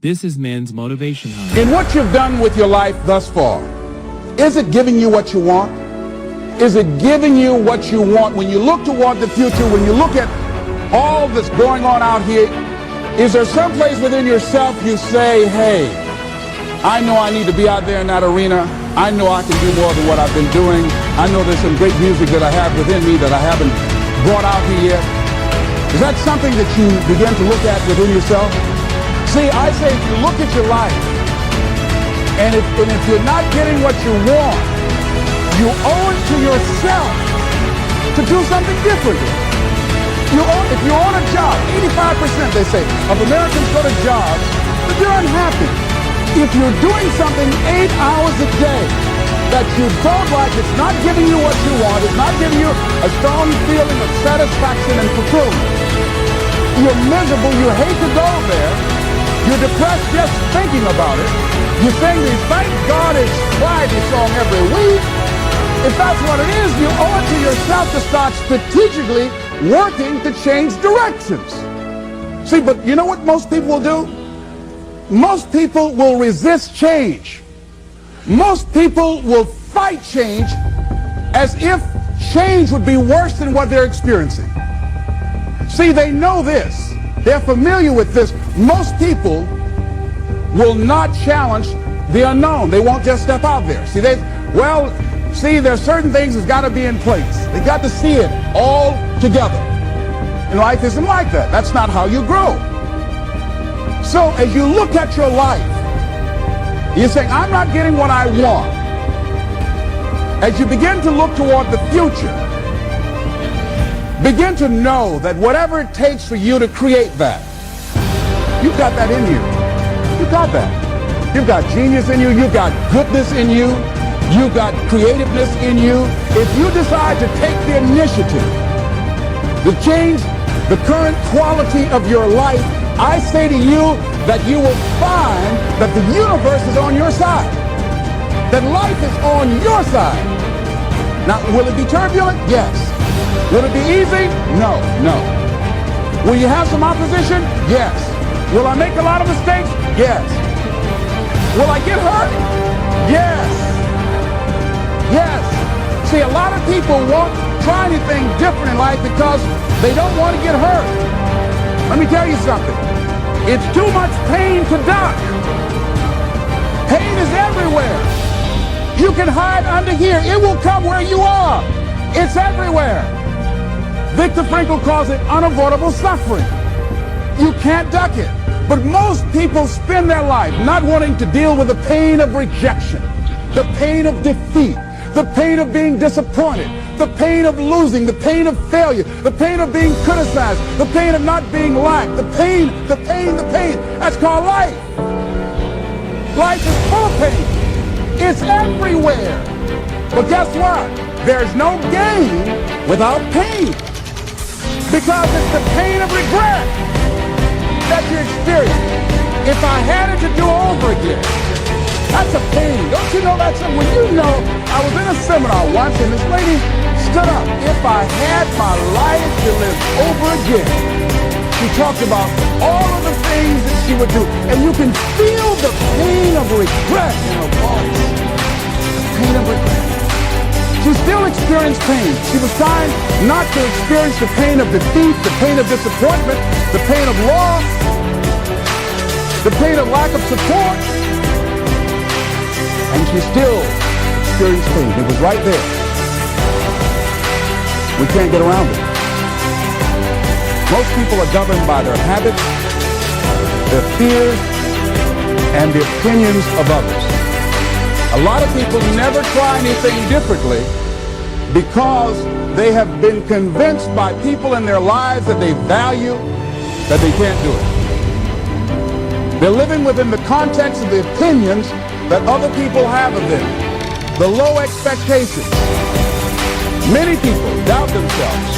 This is Men's Motivation Hub. In what you've done with your life thus far, is it giving you what you want? Is it giving you what you want? When you look toward the future, when you look at all that's going on out here, is there some place within yourself you say, hey, I know I need to be out there in that arena. I know I can do more than what I've been doing. I know there's some great music that I have within me that I haven't brought out here yet. Is that something that you begin to look at within yourself? See, I say if you look at your life, and if you're not getting what you want, you owe it to yourself to do something differently. If you're on a job, 85% they say of Americans go to jobs, but they're unhappy. If you're doing something 8 hours a day that you don't like, it's not giving you what you want, it's not giving you a strong feeling of satisfaction and fulfillment. You're miserable, you hate to go there, you're depressed just thinking about it. You sing the Thank God It's Friday song every week. If that's what it is, you owe it to yourself to start strategically working to change directions. See, but you know what most people will do? Most people will resist change. Most people will fight change as if change would be worse than what they're experiencing. See, they know this. They're familiar with this. Most people will not challenge the unknown. They won't just step out there. See, there's certain things that's got to be in place. They got to see it all together. And life isn't like that. That's not how you grow. So as you look at your life, you're saying, I'm not getting what I want. As you begin to look toward the future, begin to know that whatever it takes for you to create that, you've got that in you. You've got that. You've got genius in you. You've got goodness in you. You've got creativeness in you. If you decide to take the initiative to change the current quality of your life, I say to you that you will find that the universe is on your side, that life is on your side. Now, will it be turbulent? Yes. Will it be easy? No, no. Will you have some opposition? Yes. Will I make a lot of mistakes? Yes. Will I get hurt? Yes. Yes. See, a lot of people won't try anything different in life because they don't want to get hurt. Let me tell you something. It's too much pain to duck. Pain is everywhere. You can hide under here. It will come where you are. It's everywhere. Viktor Frankl calls it unavoidable suffering. You can't duck it. But most people spend their life not wanting to deal with the pain of rejection, the pain of defeat, the pain of being disappointed, the pain of losing, the pain of failure, the pain of being criticized, the pain of not being liked, the pain. That's called life. Life is full of pain. It's everywhere. But guess what? There's no gain without pain. Because it's the pain of regret that you experience. If I had it to do over again, that's a pain. Don't you know that's when you know? I was in a seminar once and this lady stood up. If I had my life to live over again, she talked about all of the things that she would do. And you can feel the pain of regret in her voice. The pain of regret. She still experienced pain. She was trying not to experience the pain of defeat, the pain of disappointment, the pain of loss, the pain of lack of support. And she still experienced pain. It was right there. We can't get around it. Most people are governed by their habits, their fears, and the opinions of others. A lot of people never try anything differently because they have been convinced by people in their lives that they value that they can't do it. They're living within the context of the opinions that other people have of them, the low expectations. Many people doubt themselves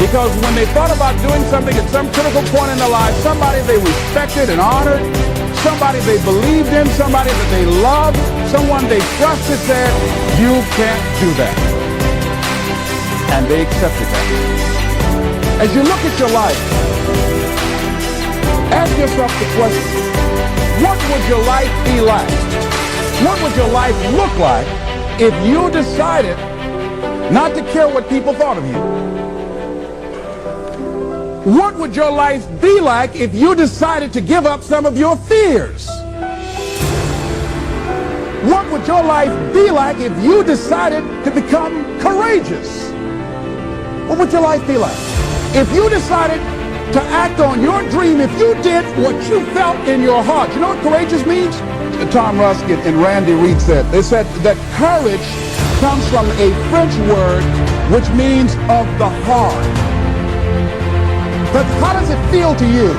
because when they thought about doing something at some critical point in their life, somebody they respected and honored, somebody they believed in, somebody that they loved, someone they trusted said, you can't do that. And they accepted that. As you look at your life, ask yourself the question, What would your life be like? What would your life look like if you decided not to care what people thought of you? What would your life be like if you decided to give up some of your fears? What would your life be like if you decided to become courageous? What would your life be like? If you decided to act on your dream, if you did what you felt in your heart. You know what courageous means? Tom Ruskin and Randy Reed said. They said that courage comes from a French word which means of the heart. But how does it feel to you?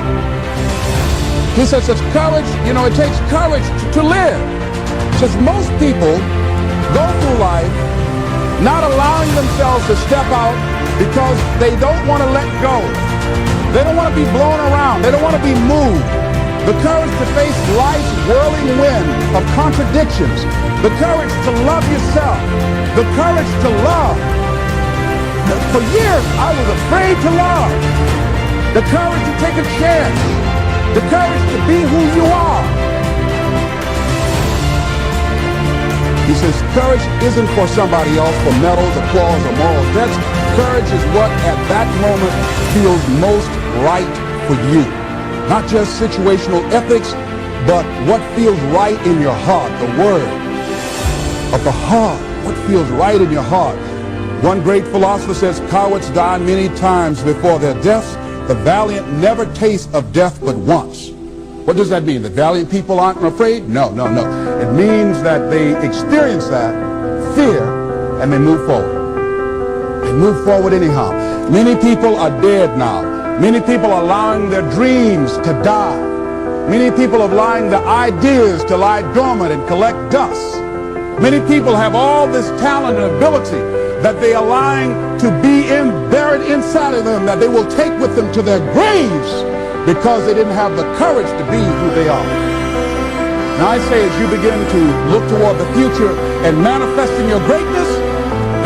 He says it's courage, it takes courage to live. Says most people go through life not allowing themselves to step out because they don't want to let go. They don't want to be blown around. They don't want to be moved. The courage to face life's whirling wind of contradictions. The courage to love yourself. The courage to love. For years, I was afraid to love. The courage to take a chance. The courage to be who you are. He says courage isn't for somebody else, for medals, applause, or moral debts. Courage is what at that moment feels most right for you. Not just situational ethics, but what feels right in your heart. The word of the heart. What feels right in your heart. One great philosopher says, cowards die many times before their deaths. The valiant never taste of death but once. What does that mean? The valiant people aren't afraid? No. It means that they experience that fear and they move forward. They move forward anyhow. Many people are dead now. Many people are allowing their dreams to die. Many people are allowing their ideas to lie dormant and collect dust. Many people have all this talent and ability that they are allowing to be buried inside of them, that they will take with them to their graves because they didn't have the courage to be who they are. Now I say as you begin to look toward the future and manifesting your greatness,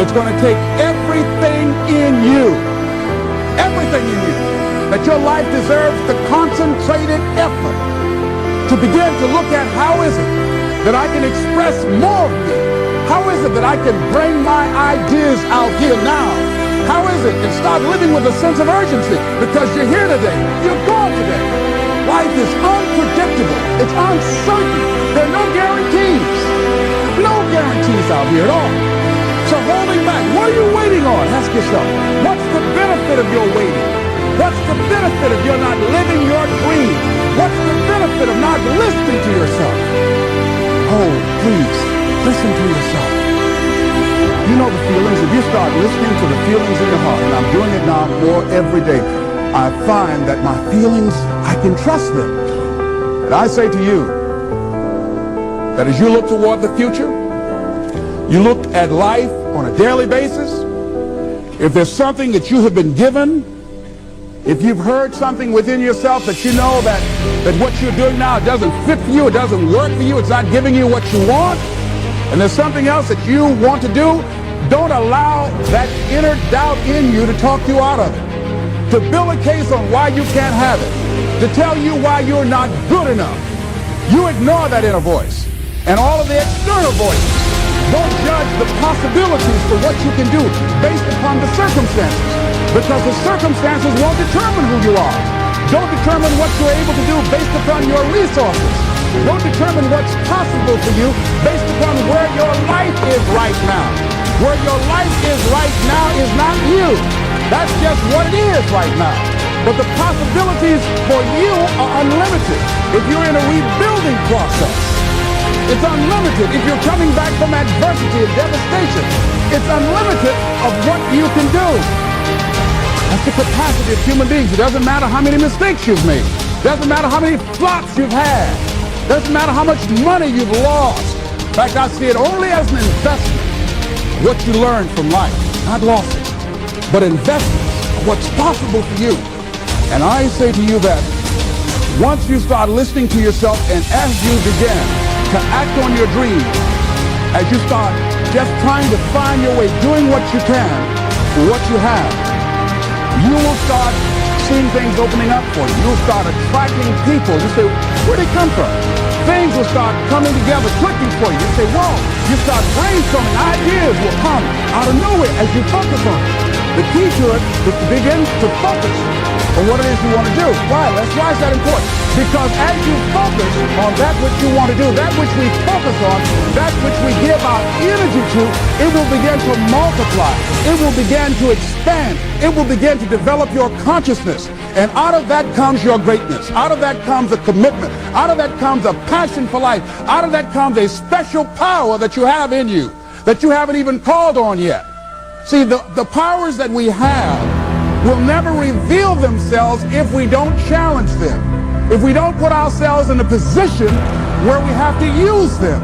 it's going to take everything in you, that your life deserves the concentrated effort to begin to look at how is it that I can express more of me? How is it that I can bring my ideas out here now? How is it? And start living with a sense of urgency because you're here today. You're gone today. Life is unpredictable. It's uncertain. There are no guarantees. No guarantees out here at all. So holding back, what are you waiting on? Ask yourself, what's the benefit of your waiting? What's the benefit of your not living your dream? What's the benefit of not listening to yourself? Oh, please, listen to yourself. You know the feelings. If you start listening to the feelings in your heart, and I'm doing it now more every day, I find that my feelings, I can trust them. And I say to you that as you look toward the future, you look at life on a daily basis, if there's something that you have been given, if you've heard something within yourself that you know that what you're doing now doesn't fit for you, it doesn't work for you, it's not giving you what you want, and there's something else that you want to do, don't allow that inner doubt in you to talk you out of it, to build a case on why you can't have it, to tell you why you're not good enough. You ignore that inner voice and all of the external voices. Don't judge the possibilities for what you can do based upon the circumstances, because the circumstances won't determine who you are. Don't determine what you're able to do based upon your resources. Don't determine what's possible for you based upon where your life is right now. Where your life is right now is not you. That's just what it is right now. But the possibilities for you are unlimited if you're in a rebuilding process. It's unlimited if you're coming back from adversity and devastation. It's unlimited of what you can do. That's the capacity of human beings. It doesn't matter how many mistakes you've made. It doesn't matter how many flops you've had. It doesn't matter how much money you've lost. In fact, I see it only as an investment. What you learn from life, not losses, but investments of what's possible for you. And I say to you that once you start listening to yourself and as you begin to act on your dreams, as you start just trying to find your way, doing what you can for what you have, you will start seeing things opening up for you. You'll start attracting people. You say, Where'd it come from? Things will start coming together, clicking for you. You say, whoa, you start brainstorming. Ideas will come out of nowhere as you focus on it. The key to it is to begin to focus on what it is you want to do. Why? Why is that important? Because as you focus on that which you want to do, that which we focus on, that which we give our energy to, it will begin to multiply. It will begin to expand. It will begin to develop your consciousness. And out of that comes your greatness. Out of that comes a commitment. Out of that comes a passion for life. Out of that comes a special power that you have in you that you haven't even called on yet. See, the powers that we have will never reveal themselves if we don't challenge them, if we don't put ourselves in a position where we have to use them.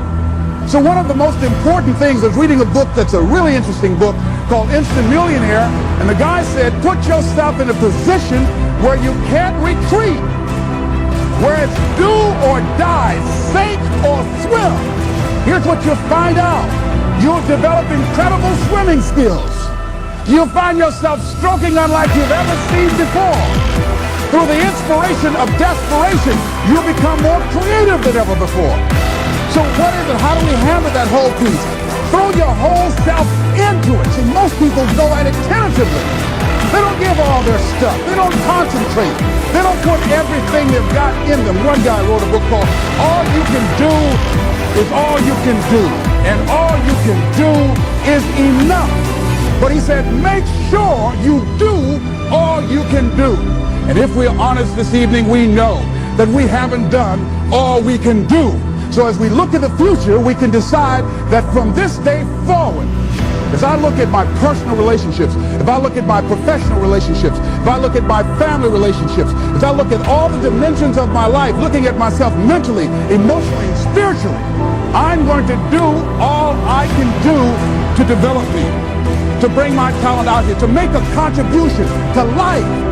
So one of the most important things is reading a book that's a really interesting book called Instant Millionaire, and the guy said, put yourself in a position where you can't retreat, where it's do or die, sink or swim. Here's what you'll find out. You'll develop incredible swimming skills. You'll find yourself stroking unlike you've ever seen before. Through the inspiration of desperation, you'll become more creative than ever before. So what is it? How do we handle that whole piece? Throw your whole self into it. See, most people go at it tentatively. They don't give all their stuff. They don't concentrate. They don't put everything they've got in them. One guy wrote a book called All You Can Do is All You Can Do. And all you can do is enough. But he said, make sure you do all you can do. And if we're honest this evening, we know that we haven't done all we can do. So as we look at the future, we can decide that from this day forward, as I look at my personal relationships, if I look at my professional relationships, if I look at my family relationships, if I look at all the dimensions of my life, looking at myself mentally, emotionally, and spiritually, I'm going to do all I can do to develop me, to bring my talent out here, to make a contribution to life.